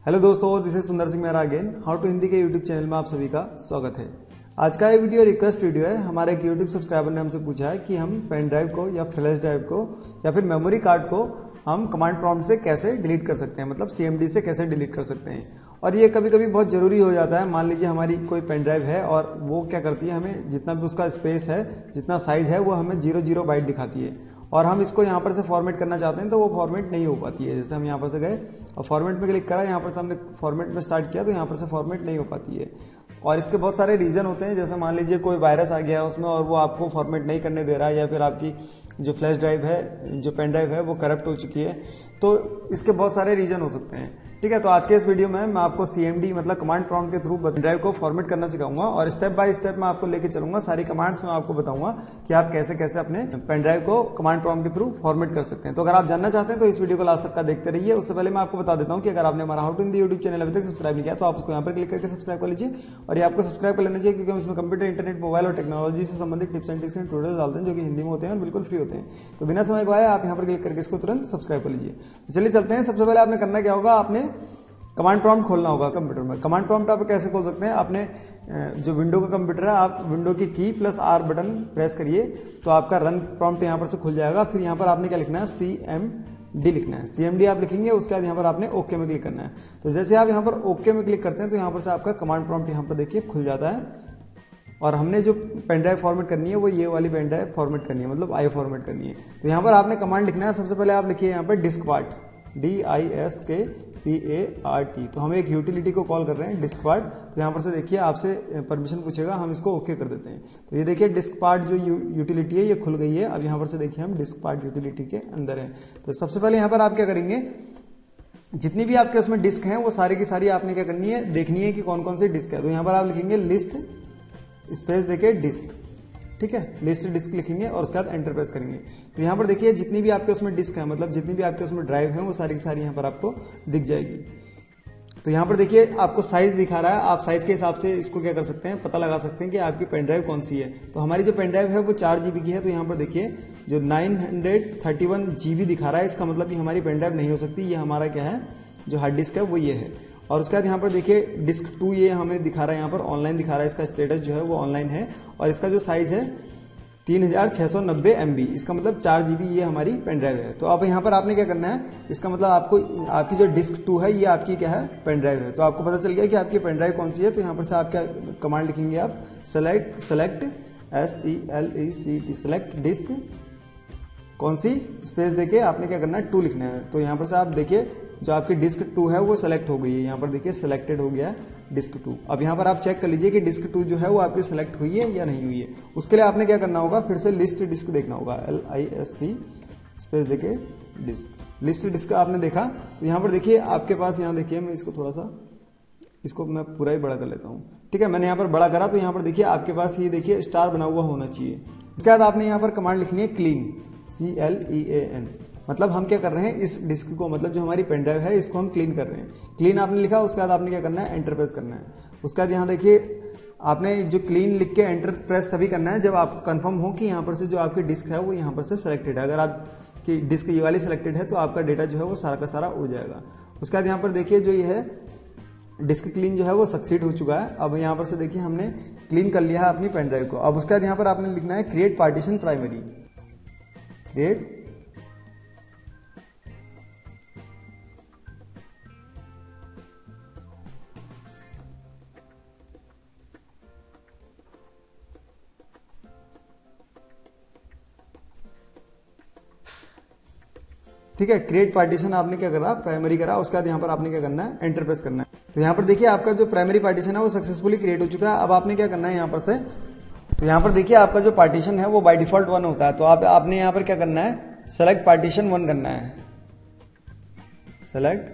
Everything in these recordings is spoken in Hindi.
हेलो दोस्तों, this is Sundar Singh Mehra again. How to Hindi के यूट्यूब चैनल में आप सभी का स्वागत है। आज का ये वीडियो रिक्वेस्ट वीडियो है। हमारे एक यूट्यूब सब्सक्राइबर ने हमसे पूछा है कि हम पेन ड्राइव को या फ्लैश ड्राइव को या फिर मेमोरी कार्ड को हम कमांड प्रॉम्प्ट से कैसे डिलीट कर सकते हैं, मतलब CMD से कैसे डिलीट कर सकते हैं। और ये कभी कभी बहुत ज़रूरी हो जाता है। मान लीजिए हमारी कोई पेन ड्राइव है और वो क्या करती है, हमें जितना भी उसका स्पेस है, जितना साइज है, वो हमें 00 बाइट दिखाती है और हम इसको यहाँ पर से फॉर्मेट करना चाहते हैं तो वो फॉर्मेट नहीं हो पाती है। जैसे हम यहाँ पर से गए और फॉर्मेट में क्लिक करा, यहाँ पर से हमने फॉर्मेट में स्टार्ट किया तो यहाँ पर से फॉर्मेट नहीं हो पाती है। और इसके बहुत सारे रीज़न होते हैं। जैसे मान लीजिए कोई वायरस आ गया है उसमें और वो आपको फॉर्मेट नहीं करने दे रहा है, या फिर आपकी जो फ्लैश ड्राइव है, जो पेन ड्राइव है, वो करप्ट हो चुकी है। तो इसके बहुत सारे रीज़न हो सकते हैं। ठीक है, तो आज के इस वीडियो में मैं आपको CMD मतलब कमांड प्रॉम्प्ट के थ्रू पेन ड्राइव को फॉर्मेट करना सिखाऊंगा और स्टेप बाय स्टेप मैं आपको लेके चलूंगा। सारी कमांड्स में आपको बताऊंगा कि आप कैसे कैसे अपने पेन ड्राइव को कमांड प्रॉम्प्ट के थ्रू फॉर्मेट कर सकते हैं। तो अगर आप जानना चाहते हैं तो इस वीडियो को लास्ट तक का देखते रहिए। उससे पहले मैं आपको बता देता हूं कि अगर आपने हमारा how to Hindi YouTube channel अभी तक सब्सक्राइब नहीं किया तो आप उसको यहाँ पर क्लिक करके सब्सक्राइब कर लीजिए। और ये आपको सब्सक्राइब कर लेना चाहिए क्योंकि हम इसमें कंप्यूटर, इंटरनेट, मोबाइल और टेक्नोलॉजी से संबंधित tips and tricks and tutorial डालते हैं जो कि हिंदी में होते हैं और बिल्कुल फ्री होते हैं। तो बिना समय गवाए आप यहाँ पर क्लिक करके इसको तुरंत सब्सक्राइब कर लीजिए। तो चलिए चलते हैं। सबसे पहले आपने करना क्या होगा, आपने कमांड प्रॉम्प्ट खोलना होगा कंप्यूटर में। कमांड प्रॉम्प्ट आप कैसे खोल सकते हैं, आपने जो विंडो का कंप्यूटर है, आप विंडो की की प्लस R बटन प्रेस करिए तो आपका रन प्रॉम्प्ट यहाँ पर से खुल जाएगा। फिर यहाँ पर आपने क्या लिखना है, CMD लिखना है। CMD आप लिखेंगे, उसके बाद यहाँ पर आपने ओके में क्लिक करना है। तो जैसे आप यहाँ पर ओके में क्लिक करते हैं तो यहाँ पर से आपका कमांड प्रॉम्प्ट यहाँ पर देखिए खुल जाता है। और हमने जो पेन ड्राइव फॉर्मेट करनी है वो ये वाली पेन ड्राइव फॉर्मेट करनी है, मतलब आई फॉर्मेट करनी है। तो यहाँ पर आपने कमांड लिखना है। सबसे पहले आप लिखिए यहाँ पर डिस्क पार्ट, DISKPART। तो हम एक यूटिलिटी को कॉल कर रहे हैं डिस्क पार्ट। तो यहाँ पर से देखिए आपसे परमिशन पूछेगा, हम इसको ओके कर देते हैं। तो ये देखिए डिस्क पार्ट जो यूटिलिटी है ये खुल गई है। अब यहाँ पर से देखिए हम डिस्क पार्ट यूटिलिटी के अंदर हैं। तो सबसे पहले यहाँ पर आप क्या करेंगे, जितनी भी आपके उसमें डिस्क हैं वो सारी की सारी आपने क्या करनी है, देखनी है कि कौन कौन सी डिस्क है। तो यहाँ पर आप लिखेंगे लिस्ट स्पेस देके डिस्क। ठीक है, लिस्ट डिस्क लिखेंगे और उसके बाद एंटर प्रेस करेंगे। तो यहाँ पर देखिए जितनी भी आपके उसमें डिस्क है, मतलब जितनी भी आपके उसमें ड्राइव है, वो सारी की सारी यहाँ पर आपको दिख जाएगी। तो यहाँ पर देखिए आपको साइज दिखा रहा है। आप साइज के हिसाब से इसको क्या कर सकते हैं, पता लगा सकते हैं कि आपकी पेन ड्राइव कौन सी है। तो हमारी जो पेन ड्राइव है वो 4 GB की है। तो यहाँ पर देखिए जो 931 GB दिखा रहा है, इसका मतलब कि हमारी पेन ड्राइव नहीं हो सकती। ये हमारा क्या है, जो हार्ड डिस्क है वो ये है। और उसके बाद यहाँ पर देखिए डिस्क 2 ये हमें दिखा रहा है, यहाँ पर ऑनलाइन दिखा रहा है। इसका स्टेटस जो है वो ऑनलाइन है और इसका जो साइज है 3690 MB। इसका मतलब 4 GB ये हमारी पेन ड्राइव है। तो अब यहाँ पर आपने क्या करना है, इसका मतलब आपको आपकी जो डिस्क 2 है ये आपकी क्या है, पेन ड्राइव है। तो आपको पता चल गया कि आपकी पेन ड्राइव कौन सी है। तो यहाँ पर से आप क्या कमांड लिखेंगे, आप सेलेक्ट सेलेक्ट डिस्क कौन सी, स्पेस देके आपने क्या करना है, 2 लिखना है। तो यहाँ पर से आप देखिए जो आपकी डिस्क 2 है वो सेलेक्ट हो गई है। यहाँ पर देखिए सेलेक्टेड हो गया है डिस्क 2। अब यहाँ पर आप चेक कर लीजिए कि डिस्क 2 जो है वो आपकी सेलेक्ट हुई है या नहीं हुई है। उसके लिए आपने क्या करना होगा, फिर से लिस्ट डिस्क देखना होगा, LIST स्पेस देके डिस्क। लिस्ट डिस्क आपने देखा तो यहाँ पर देखिए आपके पास, यहाँ देखिए मैं इसको थोड़ा सा, इसको मैं पूरा ही बड़ा कर लेता हूँ। ठीक है, मैंने यहाँ पर बड़ा करा तो यहाँ पर देखिए आपके पास ये देखिए स्टार बना हुआ होना चाहिए। उसके बाद आपने यहाँ पर कमांड लिखनी है क्लीन, CLEAN। मतलब हम क्या कर रहे हैं, इस डिस्क को, मतलब जो हमारी पेन ड्राइव है इसको हम क्लीन कर रहे हैं। क्लीन आपने लिखा, उसके बाद आपने क्या करना है, एंटर प्रेस करना है। उसके बाद यहाँ देखिए आपने जो क्लीन लिख के एंटर प्रेस तभी करना है जब आपको कंफर्म हो कि यहाँ पर से जो आपकी डिस्क है वो यहाँ पर से सेलेक्टेड है। अगर आपकी डिस्क ये वाली सेलेक्टेड है तो आपका डेटा जो है वो सारा का सारा उड़ जाएगा। उसके बाद यहाँ पर देखिए जो ये है डिस्क क्लीन जो है वो सक्सीड हो चुका है। अब यहाँ पर से देखिए हमने क्लीन कर लिया है अपनी पेन ड्राइव को। अब उसके बाद यहाँ पर आपने लिखना है क्रिएट पार्टीशन प्राइमरी, क्रिएट ठीक है, क्रिएट पार्टीशन आपने क्या करा, प्राइमरी करा। उसके बाद यहाँ पर आपने क्या करना है, एंटर प्रेस करना है। तो यहाँ पर देखिए आपका जो प्राइमरी पार्टीशन है वो सक्सेसफुली क्रिएट हो चुका है। अब आपने क्या करना है यहाँ पर से, तो यहाँ पर देखिए आपका जो पार्टीशन है वो बाय डिफॉल्ट 1 होता है। तो आपने यहाँ पर क्या करना है, सेलेक्ट पार्टीशन 1 करना है, सेलेक्ट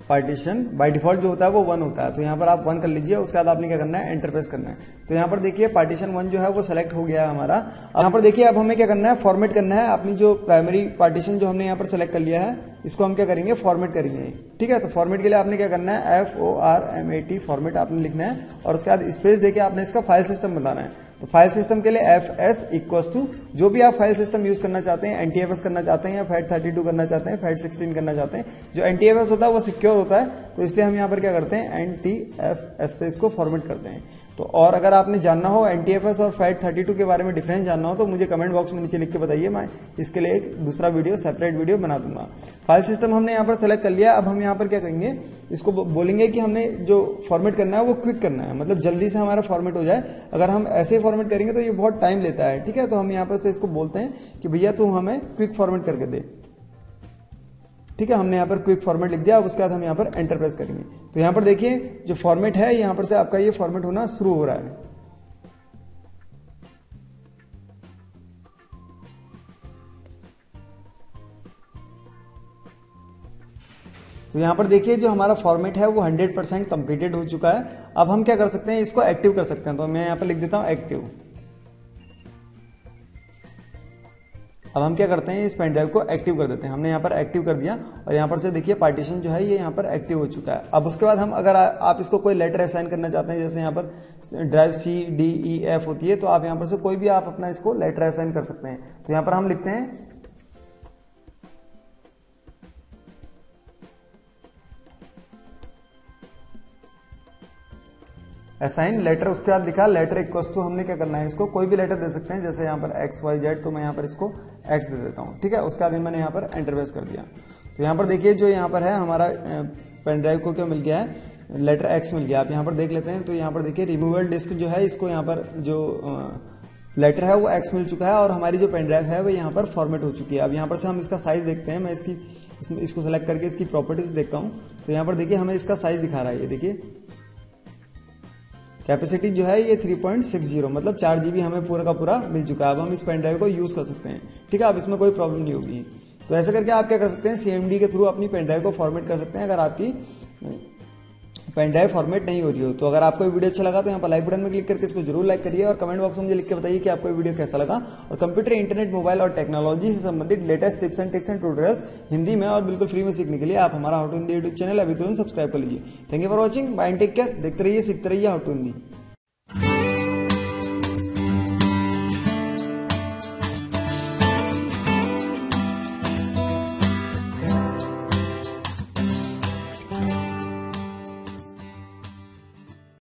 पार्टीशन। बाय डिफॉल्ट जो होता है वो 1 होता है। तो यहाँ पर आप 1 कर लीजिए। उसके बाद आपने क्या करना है, एंटर प्रेस करना है। तो यहाँ पर देखिए पार्टीशन 1 जो है वो सेलेक्ट हो गया है हमारा। यहाँ पर देखिए अब हमें क्या करना है, फॉर्मेट करना है अपनी जो प्राइमरी पार्टीशन जो हमने यहाँ पर सेलेक्ट कर लिया है, इसको हम क्या करेंगे, फॉर्मेट करेंगे। ठीक है, तो फॉर्मेट के लिए आपने क्या करना है, FORMAT फॉर्मेट आपने लिखना है और उसके बाद स्पेस देके आपने इसका फाइल सिस्टम बताना है। तो फाइल सिस्टम के लिए FS इक्वल्स टू जो भी आप फाइल सिस्टम यूज करना चाहते हैं, NTFS करना चाहते हैं या FAT32 करना चाहते हैं, FAT16 करना चाहते हैं, जो NTFS होता है वो सिक्योर होता है, तो इसलिए हम यहाँ पर क्या करते हैं NTFS से इसको फॉर्मेट करते हैं। तो और अगर आपने जानना हो NTFS और FAT32 के बारे में डिफरेंस जानना हो तो मुझे कमेंट बॉक्स में नीचे लिख के बताइए, मैं इसके लिए एक दूसरा वीडियो सेपरेट वीडियो बना दूंगा। फाइल सिस्टम हमने यहाँ पर सेलेक्ट कर लिया। अब हम यहाँ पर क्या करेंगे, इसको बोलेंगे कि हमने जो फॉर्मेट करना है वो क्विक करना है, मतलब जल्दी से हमारा फॉर्मेट हो जाए। अगर हम ऐसे फॉर्मेट करेंगे तो ये बहुत टाइम लेता है, ठीक है। तो हम यहाँ पर से इसको बोलते हैं कि भैया तू हमें क्विक फॉर्मेट करके दे, ठीक है। हमने यहाँ पर क्विक फॉर्मेट लिख दिया। अब उसके बाद हम यहाँ पर एंटर प्रेस करेंगे तो यहाँ पर देखिए जो फॉर्मेट है यहाँ पर से आपका ये फॉर्मेट होना शुरू हो रहा है। तो यहाँ पर देखिए जो हमारा फॉर्मेट है वो 100% कंप्लीटेड हो चुका है। अब हम क्या कर सकते हैं, इसको एक्टिव कर सकते हैं। तो मैं यहाँ पर लिख देता हूँ एक्टिव। अब हम क्या करते हैं, इस पेन ड्राइव को एक्टिव कर देते हैं। हमने यहाँ पर एक्टिव कर दिया और यहाँ पर से देखिए पार्टीशन जो है ये यहाँ पर एक्टिव हो चुका है। अब उसके बाद हम अगर आप इसको कोई लेटर असाइन करना चाहते हैं, जैसे यहाँ पर ड्राइव CDEF होती है, तो आप यहाँ पर से कोई भी आप अपना इसको लेटर असाइन कर सकते हैं। तो यहाँ पर हम लिखते हैं असाइन लेटर। उसके बाद लिखा लेटर इक्वल्स टू, हमने क्या करना है, इसको कोई भी लेटर दे सकते हैं, जैसे यहाँ पर XYZ, तो मैं यहाँ पर इसको X दे देता हूँ, ठीक है। उसके बाद मैंने यहाँ पर एंटर प्रेस कर दिया। तो यहाँ पर देखिए जो यहाँ पर है हमारा पेन ड्राइव को क्या मिल गया है, लेटर X मिल गया। आप यहाँ पर देख लेते हैं तो यहाँ पर देखिए रिमूवेबल डिस्क जो है, इसको यहाँ पर जो लेटर है वो X मिल चुका है और हमारी जो पेन ड्राइव है वो यहाँ पर फॉर्मेट हो चुकी है। अब यहाँ पर से हम इसका साइज देखते हैं। मैं इसको सेलेक्ट करके इसकी प्रॉपर्टीज देखता हूँ। तो यहाँ पर देखिए हमें इसका साइज दिखा रहा है, ये देखिए कैपेसिटी जो है ये 3.60, मतलब 4 GB हमें पूरा का पूरा मिल चुका है। अब हम इस पेन ड्राइव को यूज कर सकते हैं, ठीक है। अब इसमें कोई प्रॉब्लम नहीं होगी। तो ऐसे करके आप क्या कर सकते हैं, CMD के थ्रू अपनी पेन ड्राइव को फॉर्मेट कर सकते हैं अगर आपकी पेन ड्राइव फॉर्मेट नहीं हो रही हो। तो अगर आपको वीडियो अच्छा लगा तो यहाँ पर लाइक बटन में क्लिक करके इसको जरूर लाइक करिए और कमेंट बॉक्स में मुझे लिख के बताइए कि आपको वीडियो कैसा लगा। और कंप्यूटर, इंटरनेट, मोबाइल और टेक्नोलॉजी से संबंधित latest tips and tricks and tutorials Hindi में और बिल्कुल फ्री में सीखने के लिए आप हमारा how to Hindi YouTube channel अभी तुरंत सब्सक्राइब कर लीजिए। Thank you for watching, bye and take care. देखते रहिए, सीखते रहिए हाउ टू हिंदी।